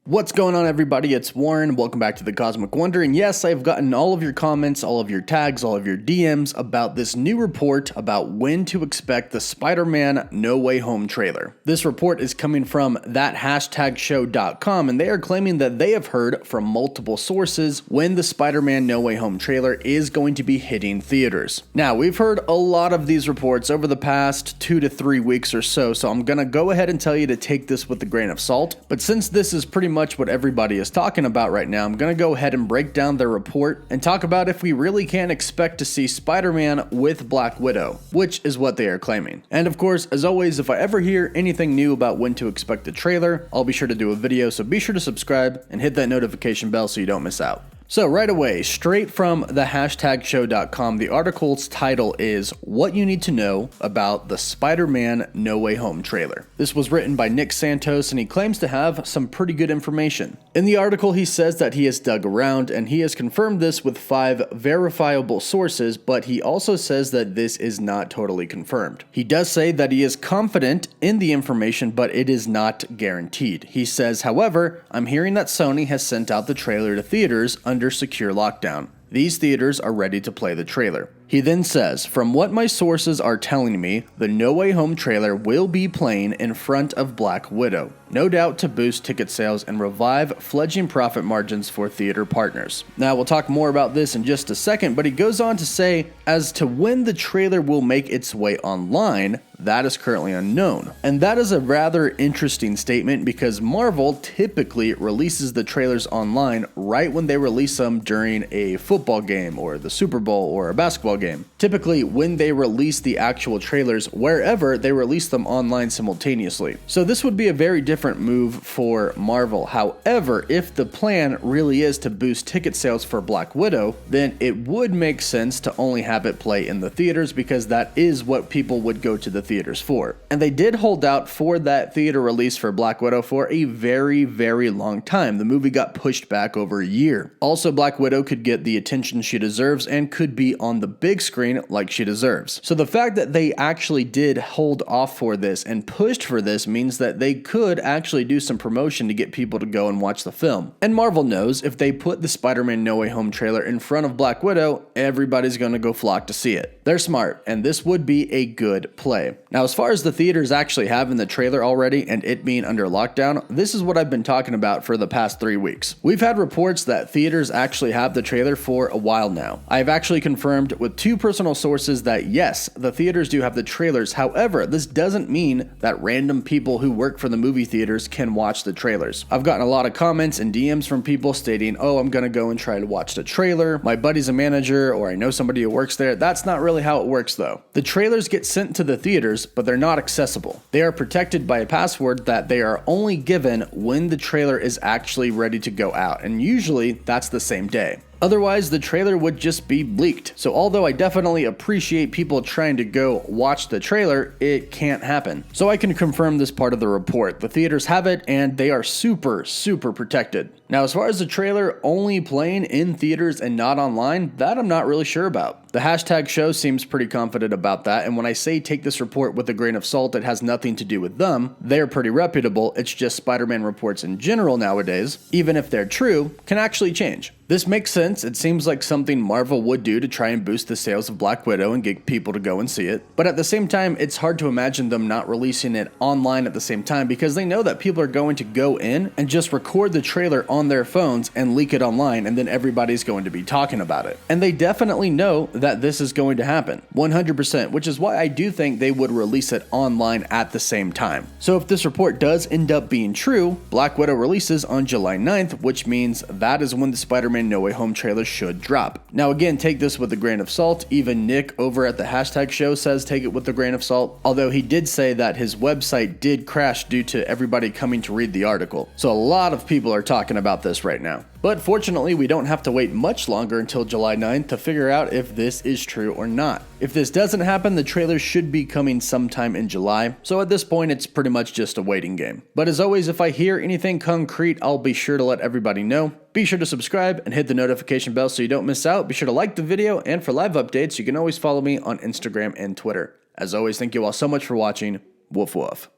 What's going on, everybody? It's Warren. Welcome back to the Cosmic Wonder. And yes, I've gotten all of your comments, all of your tags, all of your DMs about this new report about when to expect the Spider-Man No Way Home trailer. This report is coming from that#show.com, and they are claiming that they have heard from multiple sources when the Spider-Man No Way Home trailer is going to be hitting theaters. Now, we've heard a lot of these reports over the past 2 to 3 weeks or so I'm gonna go ahead and tell you to take this with a grain of salt. But since this is pretty much what everybody is talking about right now, I'm gonna go ahead and break down their report and talk about if we really can expect to see Spider-Man with Black Widow, which is what they are claiming. And of course, as always, if I ever hear anything new about when to expect the trailer, I'll be sure to do a video, so be sure to subscribe and hit that notification bell so you don't miss out. So right away, straight from the #show.com, the article's title is What You Need to Know About the Spider-Man No Way Home Trailer. This was written by Nick Santos, and he claims to have some pretty good information. In the article, he says that he has dug around, and he has confirmed this with 5 verifiable sources, but he also says that this is not totally confirmed. He does say that he is confident in the information, but it is not guaranteed. He says, however, I'm hearing that Sony has sent out the trailer to theaters under secure lockdown. These theaters are ready to play the trailer. He then says, from what my sources are telling me, the No Way Home trailer will be playing in front of Black Widow, no doubt to boost ticket sales and revive fledgling profit margins for theater partners. Now, we'll talk more about this in just a second, but he goes on to say, as to when the trailer will make its way online, that is currently unknown. And that is a rather interesting statement because Marvel typically releases the trailers online right when they release them during a football game or the Super Bowl or a basketball game. Typically, when they release the actual trailers wherever, they release them online simultaneously. So this would be a very different move for Marvel. However, if the plan really is to boost ticket sales for Black Widow, then it would make sense to only have it play in the theaters because that is what people would go to the theaters for. And they did hold out for that theater release for Black Widow for a very, very long time. The movie got pushed back over a year. Also, Black Widow could get the attention she deserves and could be on the big screen like she deserves. So the fact that they actually did hold off for this and pushed for this means that they could actually do some promotion to get people to go and watch the film. And Marvel knows if they put the Spider-Man No Way Home trailer in front of Black Widow, everybody's gonna go flock to see it. They're smart, and this would be a good play. Now, as far as the theaters actually having the trailer already and it being under lockdown, this is what I've been talking about for the past 3 weeks. We've had reports that theaters actually have the trailer for a while now. I've actually confirmed with 2 personal sources that yes, the theaters do have the trailers. However, this doesn't mean that random people who work for the movie theaters can watch the trailers. I've gotten a lot of comments and DMs from people stating, oh, I'm gonna go and try to watch the trailer. My buddy's a manager, or I know somebody who works there. That's not really how it works though. The trailers get sent to the theaters, but they're not accessible. They are protected by a password that they are only given when the trailer is actually ready to go out, and usually that's the same day. Otherwise, the trailer would just be leaked. So although I definitely appreciate people trying to go watch the trailer, it can't happen. So I can confirm this part of the report. The theaters have it, and they are super, super protected. Now, as far as the trailer only playing in theaters and not online, that I'm not really sure about. The #show seems pretty confident about that, and when I say take this report with a grain of salt, it has nothing to do with them. They're pretty reputable. It's just Spider-Man reports in general nowadays, even if they're true, can actually change. This makes sense. It seems like something Marvel would do to try and boost the sales of Black Widow and get people to go and see it. But at the same time, it's hard to imagine them not releasing it online at the same time because they know that people are going to go in and just record the trailer on their phones and leak it online, and then everybody's going to be talking about it. And they definitely know that this is going to happen, 100%, which is why I do think they would release it online at the same time. So if this report does end up being true, Black Widow releases on July 9th, which means that is when the Spider-Man No Way Home trailer should drop. Now again, take this with a grain of salt. Even Nick over at the #show says take it with a grain of salt, although he did say that his website did crash due to everybody coming to read the article. So a lot of people are talking about this right now. But fortunately, we don't have to wait much longer until July 9th to figure out if this is true or not. If this doesn't happen, the trailer should be coming sometime in July, so at this point it's pretty much just a waiting game. But as always, if I hear anything concrete, I'll be sure to let everybody know. Be sure to subscribe and hit the notification bell so you don't miss out. Be sure to like the video, and for live updates, you can always follow me on Instagram and Twitter. As always, thank you all so much for watching. Woof woof.